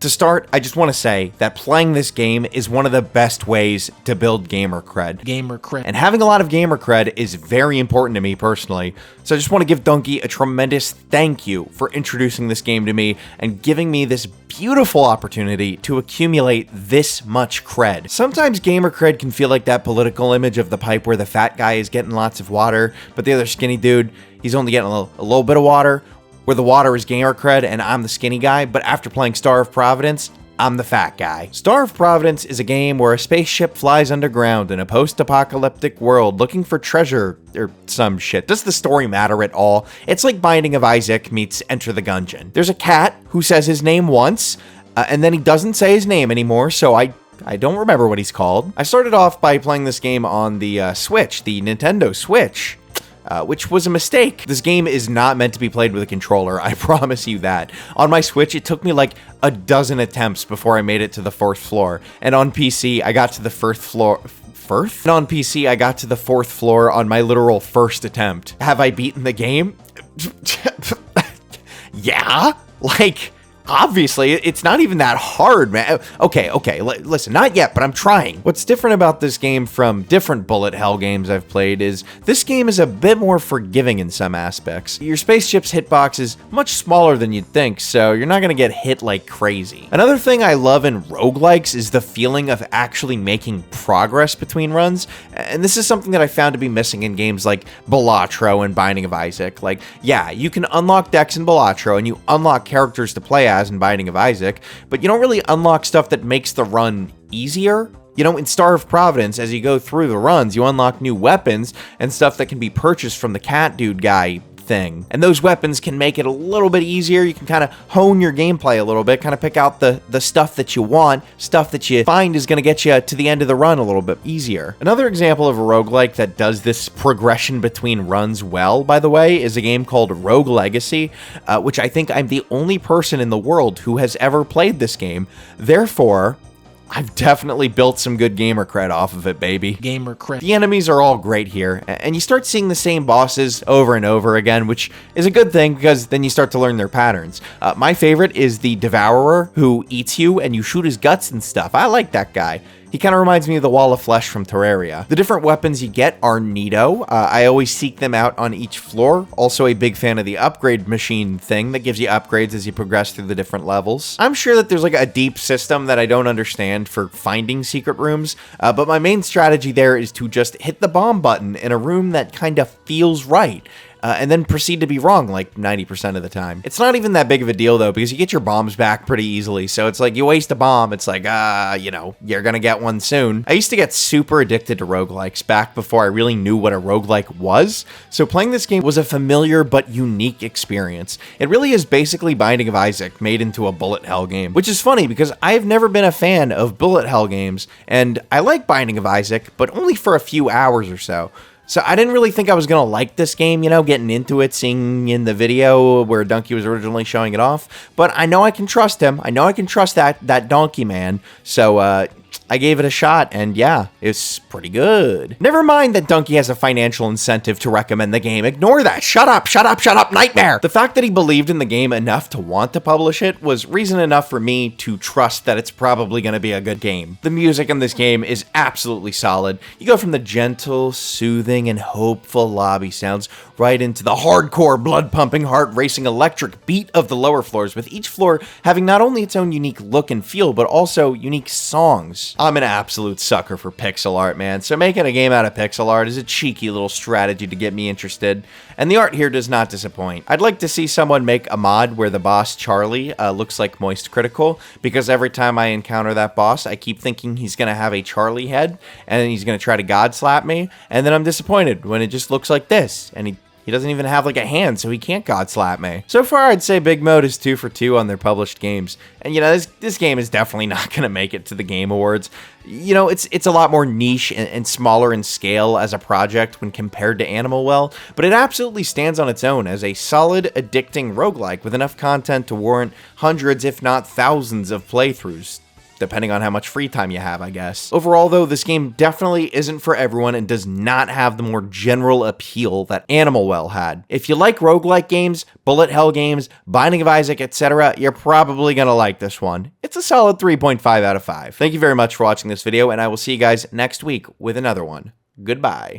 To start, I just want to say that playing this game is one of the best ways to build gamer cred. And having a lot of gamer cred is very important to me personally, so I just want to give Dunkey a tremendous thank you for introducing this game to me and giving me this beautiful opportunity to accumulate this much cred. Sometimes gamer cred can feel like that political image of the pipe where the fat guy is getting lots of water, but the other skinny dude, he's only getting a little bit of water, where the water is gamer cred and I'm the skinny guy, but after playing Star of Providence, I'm the fat guy. Star of Providence is a game where a spaceship flies underground in a post-apocalyptic world looking for treasure or some shit. Does the story matter at all? It's like Binding of Isaac meets Enter the Gungeon. There's a cat who says his name once, and then he doesn't say his name anymore, so I don't remember what he's called. I started off by playing this game on the Switch, the Nintendo Switch. Which was a mistake. This game is not meant to be played with a controller, I promise you that. On my Switch, it took me like a dozen attempts before I made it to the 4th floor. And on PC, I got to the 4th floor... Firth? And on PC, I got to the 4th floor on my literal first attempt. Have I beaten the game? Yeah? Like... Obviously, it's not even that hard, man. Okay, listen, not yet, but I'm trying. What's different about this game from different bullet hell games I've played is this game is a bit more forgiving in some aspects. Your spaceship's hitbox is much smaller than you'd think, so you're not gonna get hit like crazy. Another thing I love in roguelikes is the feeling of actually making progress between runs, and this is something that I found to be missing in games like Balatro and Binding of Isaac. Like, yeah, you can unlock decks in Balatro, and you unlock characters to play as in Binding of Isaac, but you don't really unlock stuff that makes the run easier. You know, in Star of Providence, as you go through the runs, you unlock new weapons and stuff that can be purchased from the cat dude guy thing. And those weapons can make it a little bit easier. You can kind of hone your gameplay a little bit, kind of pick out the stuff that you want, stuff that you find is going to get you to the end of the run a little bit easier. Another example of a roguelike that does this progression between runs well, by the way, is a game called Rogue Legacy, which I think I'm the only person in the world who has ever played this game. Therefore, I've definitely built some good gamer cred off of it, baby. Gamer cred. The enemies are all great here, and you start seeing the same bosses over and over again, which is a good thing because then you start to learn their patterns. My favorite is the Devourer, who eats you and you shoot his guts and stuff. I like that guy. He kind of reminds me of the Wall of Flesh from Terraria. The different weapons you get are neato. I always seek them out on each floor. Also a big fan of the upgrade machine thing that gives you upgrades as you progress through the different levels. I'm sure that there's like a deep system that I don't understand for finding secret rooms, but my main strategy there is to just hit the bomb button in a room that kind of feels right. And then proceed to be wrong like 90% of the time. It's not even that big of a deal though, because you get your bombs back pretty easily. So it's like you waste a bomb, it's like, you know, you're gonna get one soon. I used to get super addicted to roguelikes back before I really knew what a roguelike was. So playing this game was a familiar but unique experience. It really is basically Binding of Isaac made into a bullet hell game, which is funny because I've never been a fan of bullet hell games, and I like Binding of Isaac, but only for a few hours or so. So I didn't really think I was going to like this game, you know, getting into it, seeing in the video where Dunkey was originally showing it off. But I know I can trust him. I know I can trust that Dunkey man. So I gave it a shot, and yeah, it's pretty good. Never mind that Dunkey has a financial incentive to recommend the game. Ignore that. Shut up, nightmare! The fact that he believed in the game enough to want to publish it was reason enough for me to trust that it's probably going to be a good game. The music in this game is absolutely solid. You go from the gentle, soothing, and hopeful lobby sounds right into the hardcore, blood-pumping, heart-racing electric beat of the lower floors, with each floor having not only its own unique look and feel, but also unique songs. I'm an absolute sucker for pixel art, man, so making a game out of pixel art is a cheeky little strategy to get me interested, and the art here does not disappoint. I'd like to see someone make a mod where the boss, Charlie, looks like Moist Critical, because every time I encounter that boss, I keep thinking he's gonna have a Charlie head, and then he's gonna try to god slap me, and then I'm disappointed when it just looks like this, and he doesn't even have like a hand, so he can't god slap me. So far, I'd say Big Mode is 2 for 2 on their published games. And you know, this game is definitely not gonna make it to the Game Awards. You know, it's a lot more niche and smaller in scale as a project when compared to Animal Well, but it absolutely stands on its own as a solid, addicting roguelike with enough content to warrant hundreds, if not thousands, of playthroughs. depending on how much free time you have, I guess. Overall, though, this game definitely isn't for everyone and does not have the more general appeal that Animal Well had. If you like roguelike games, bullet hell games, Binding of Isaac, etc., you're probably gonna like this one. It's a solid 3.5 out of 5. Thank you very much for watching this video, and I will see you guys next week with another one. Goodbye.